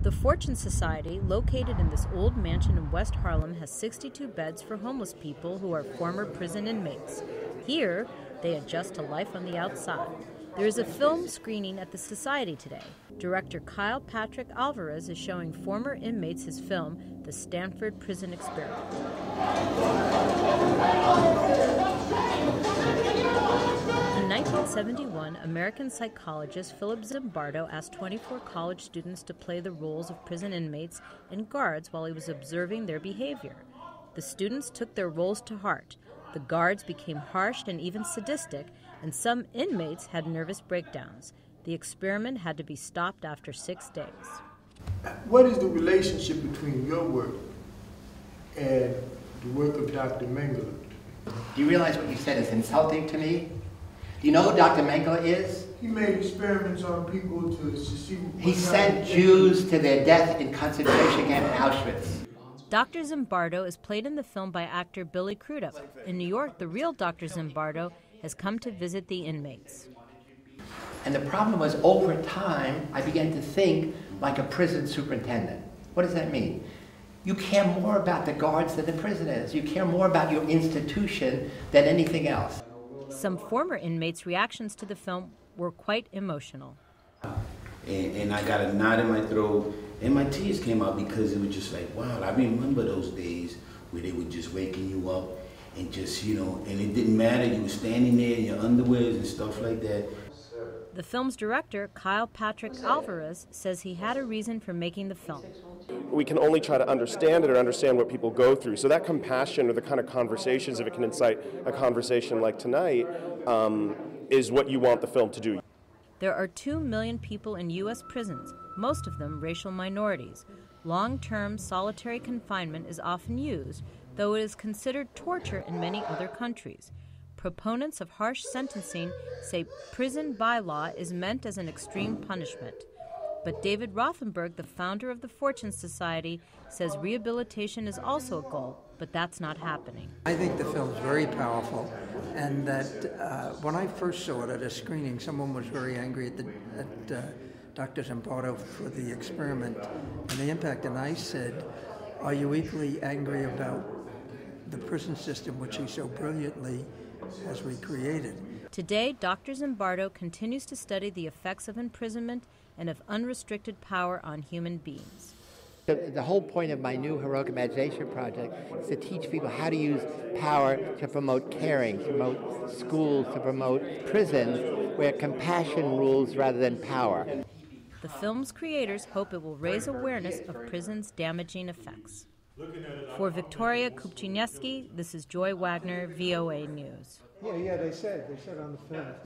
The Fortune Society, located in this old mansion in West Harlem, has 62 beds for homeless people who are former prison inmates. Here, they adjust to life on the outside. There is a film screening at the Society today. Director Kyle Patrick Alvarez is showing former inmates his film, The Stanford Prison Experiment. In 1971, American psychologist Philip Zimbardo asked 24 college students to play the roles of prison inmates and guards while he was observing their behavior. The students took their roles to heart. The guards became harsh and even sadistic, and some inmates had nervous breakdowns. The experiment had to be stopped after 6 days. What is the relationship between your work and the work of Dr. Mengele? Do you realize what you said is insulting to me? Do you know who Dr. Mengele is? He made experiments on people to see. He sent Jews to their death in concentration camp in Auschwitz. Dr. Zimbardo is played in the film by actor Billy Crudup. In New York, the real Dr. Zimbardo has come to visit the inmates. And the problem was, over time, I began to think like a prison superintendent. What does that mean? You care more about the guards than the prisoners. You care more about your institution than anything else. Some former inmates' reactions to the film were quite emotional. And I got a knot in my throat, and my tears came out because it was just like, wow, I remember those days where they were just waking you up and just, and it didn't matter. You were standing there in your underwears and stuff like that. The film's director, Kyle Patrick Alvarez, says he had a reason for making the film. We can only try to understand it or understand what people go through. So that compassion or the kind of conversations, if it can incite a conversation like tonight, is what you want the film to do. There are 2 million people in U.S. prisons, most of them racial minorities. Long-term solitary confinement is often used, though it is considered torture in many other countries. Proponents of harsh sentencing say prison bylaw is meant as an extreme punishment. But David Rothenberg, the founder of the Fortune Society, says rehabilitation is also a goal, but that's not happening. I think the film's very powerful, and that when I first saw it at a screening, someone was very angry at Dr. Zimbardo for the experiment and the impact, and I said, are you equally angry about the prison system which he so brilliantly has recreated? Today, Dr. Zimbardo continues to study the effects of imprisonment and of unrestricted power on human beings. The whole point of my new Heroic Imagination project is to teach people how to use power to promote caring, to promote schools, to promote prisons, where compassion rules rather than power. The film's creators hope it will raise awareness of prison's damaging effects. For Victoria Kupchinetsky, this is Joy Wagner, VOA News. Yeah, they said on the film.